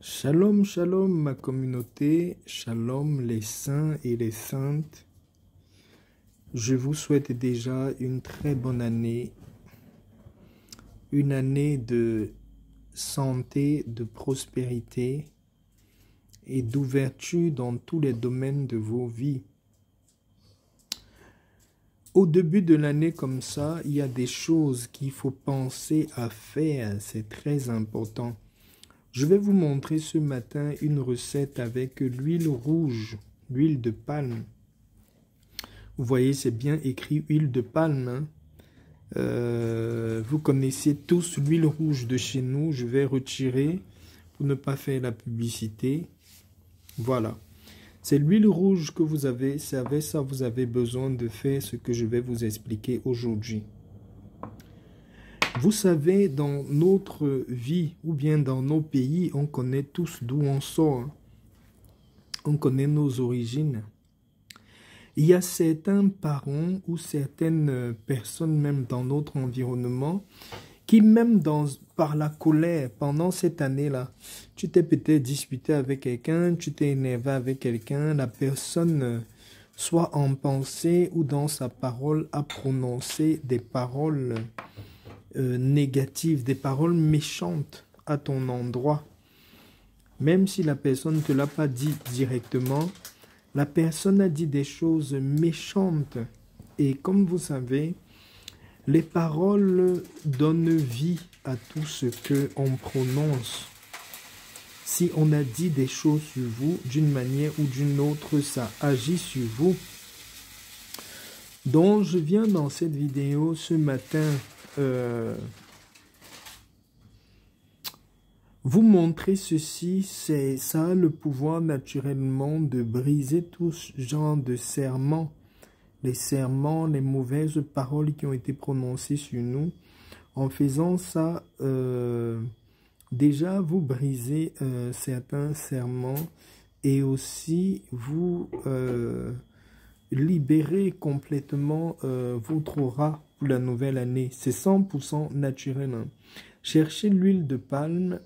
Shalom, shalom ma communauté, shalom les saints et les saintes. Je vous souhaite déjà une très bonne année, une année de santé, de prospérité et d'ouverture dans tous les domaines de vos vies. Au début de l'année comme ça, il y a des choses qu'il faut penser à faire, c'est très important. Je vais vous montrer ce matin une recette avec l'huile rouge, l'huile de palme. Vous voyez, c'est bien écrit huile de palme. Vous connaissez tous l'huile rouge de chez nous. Je vais retirer pour ne pas faire la publicité. Voilà. C'est l'huile rouge que vous avez. C'est avec ça que vous avez besoin de faire ce que je vais vous expliquer aujourd'hui. Vous savez, dans notre vie ou bien dans nos pays, on connaît tous d'où on sort. On connaît nos origines. Il y a certains parents ou certaines personnes, même dans notre environnement, qui même par la colère, pendant cette année-là, tu t'es peut-être disputé avec quelqu'un, tu t'es énervé avec quelqu'un, la personne, soit en pensée ou dans sa parole, a prononcé des paroles négatives, des paroles méchantes à ton endroit. Même si la personne ne te l'a pas dit directement, la personne a dit des choses méchantes. Et comme vous savez, les paroles donnent vie à tout ce qu'on prononce. Si on a dit des choses sur vous, d'une manière ou d'une autre, ça agit sur vous. Donc, je viens dans cette vidéo ce matin vous montrer ceci. Ça a le pouvoir naturellement de briser tout ce genre de serments. Les serments, les mauvaises paroles qui ont été prononcées sur nous. En faisant ça, déjà vous brisez certains serments et aussi vous libérez complètement votre aura pour la nouvelle année. C'est 100% naturel. Hein. Cherchez l'huile de palme,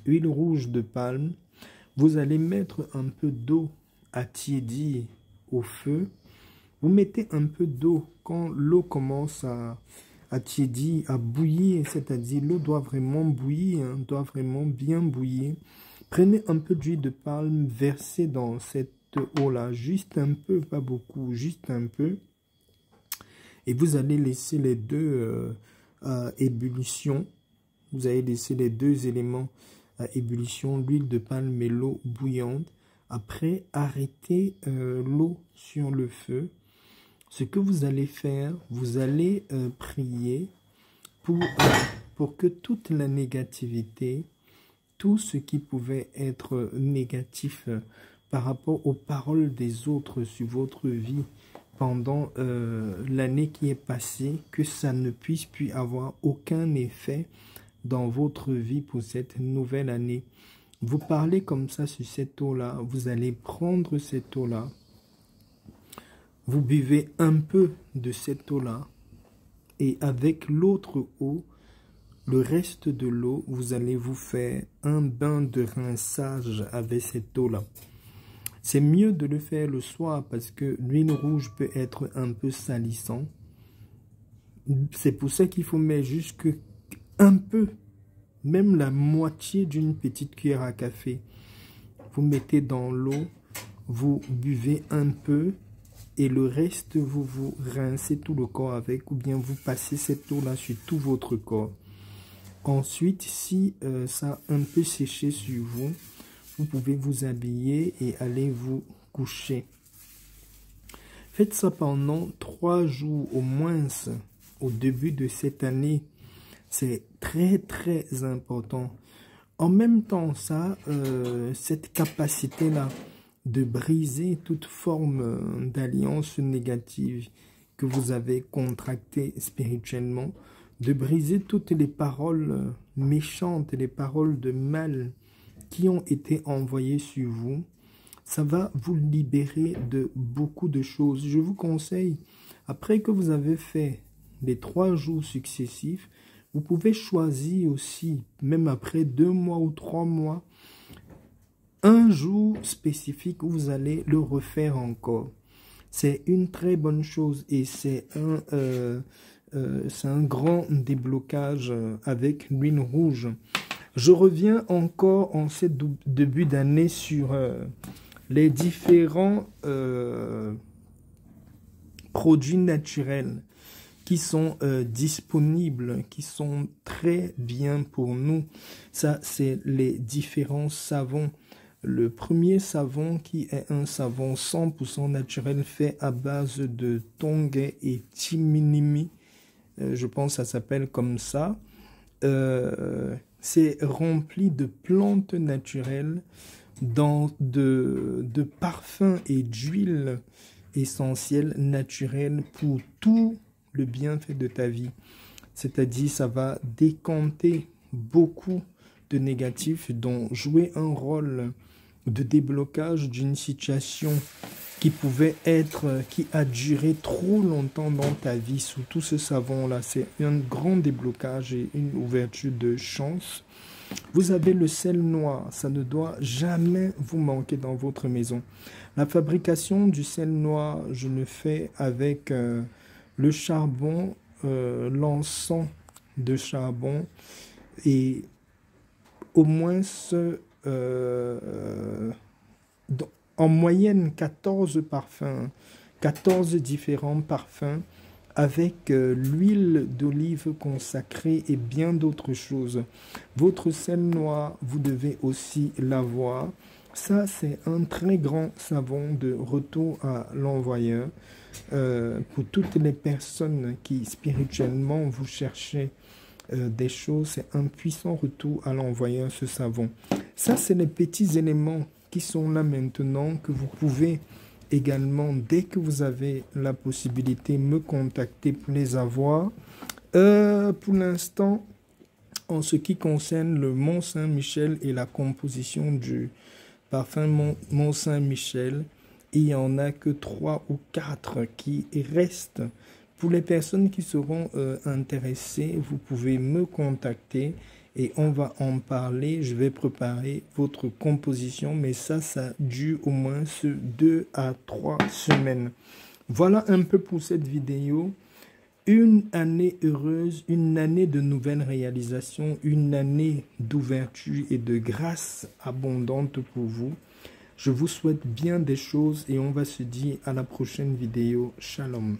huile rouge de palme. Vous allez mettre un peu d'eau à tiédir au feu. Vous mettez un peu d'eau quand l'eau commence à tiédir, à bouillir, c'est-à-dire l'eau doit vraiment bouillir, hein, doit vraiment bien bouillir. Prenez un peu d'huile de palme, versez dans cette eau-là, juste un peu, pas beaucoup, juste un peu. Et vous allez laisser les deux à ébullition. Vous allez laisser les deux éléments à ébullition, l'huile de palme et l'eau bouillante. Après, arrêtez l'eau sur le feu. Ce que vous allez faire, vous allez prier pour que toute la négativité, tout ce qui pouvait être négatif par rapport aux paroles des autres sur votre vie pendant l'année qui est passée, que ça ne puisse plus avoir aucun effet dans votre vie pour cette nouvelle année. Vous parlez comme ça sur cette eau-là, vous allez prendre cette eau-là, vous buvez un peu de cette eau-là et avec l'autre eau, le reste de l'eau, vous allez vous faire un bain de rinçage avec cette eau-là. C'est mieux de le faire le soir parce que l'huile rouge peut être un peu salissant. C'est pour ça qu'il faut mettre juste un peu, même la moitié d'une petite cuillère à café. Vous mettez dans l'eau, vous buvez un peu et le reste, vous rincez tout le corps avec ou bien vous passez cette eau-là sur tout votre corps. Ensuite, si ça a un peu séché sur vous, vous pouvez vous habiller et aller vous coucher. Faites ça pendant 3 jours au moins au début de cette année. C'est très très important. En même temps, ça, cette capacité-là de briser toute forme d'alliance négative que vous avez contractée spirituellement, de briser toutes les paroles méchantes, les paroles de mal qui ont été envoyées sur vous, ça va vous libérer de beaucoup de choses. Je vous conseille, après que vous avez fait les 3 jours successifs, vous pouvez choisir aussi, même après 2 mois ou 3 mois, un jour spécifique où vous allez le refaire encore. C'est une très bonne chose et c'est un grand déblocage avec l'huile rouge. Je reviens encore en ce début d'année sur les différents produits naturels qui sont disponibles, qui sont très bien pour nous. Ça, c'est les différents savons. Le premier savon qui est un savon 100% naturel fait à base de tongay et timinimi. Je pense que ça s'appelle comme ça. C'est rempli de plantes naturelles, de parfums et d'huiles essentielles naturelles pour tout le bienfait de ta vie. C'est-à-dire, ça va décanter beaucoup de négatifs, dont jouer un rôle de déblocage d'une situation qui a duré trop longtemps dans ta vie. Surtout ce savon-là, c'est un grand déblocage et une ouverture de chance. Vous avez le sel noir, ça ne doit jamais vous manquer dans votre maison. La fabrication du sel noir, je le fais avec le charbon, l'encens de charbon et au moins en moyenne 14 parfums, 14 différents parfums avec l'huile d'olive consacrée et bien d'autres choses. Votre sel noir, vous devez aussi l'avoir. Ça, c'est un très grand savon de retour à l'envoyeur. Pour toutes les personnes qui spirituellement vous cherchez des choses, c'est un puissant retour à l'envoyeur, ce savon. Ça, c'est les petits éléments qui sont là maintenant, que vous pouvez également, dès que vous avez la possibilité, me contacter pour les avoir. Pour l'instant, en ce qui concerne le Mont Saint-Michel et la composition du parfum Mont Saint-Michel, il n'y en a que 3 ou 4 qui restent. Pour les personnes qui seront intéressées, vous pouvez me contacter et on va en parler. Je vais préparer votre composition, mais ça dure au moins 2 à 3 semaines. Voilà un peu pour cette vidéo. Une année heureuse, une année de nouvelles réalisations, une année d'ouverture et de grâce abondante pour vous. Je vous souhaite bien des choses et on va se dire à la prochaine vidéo. Shalom.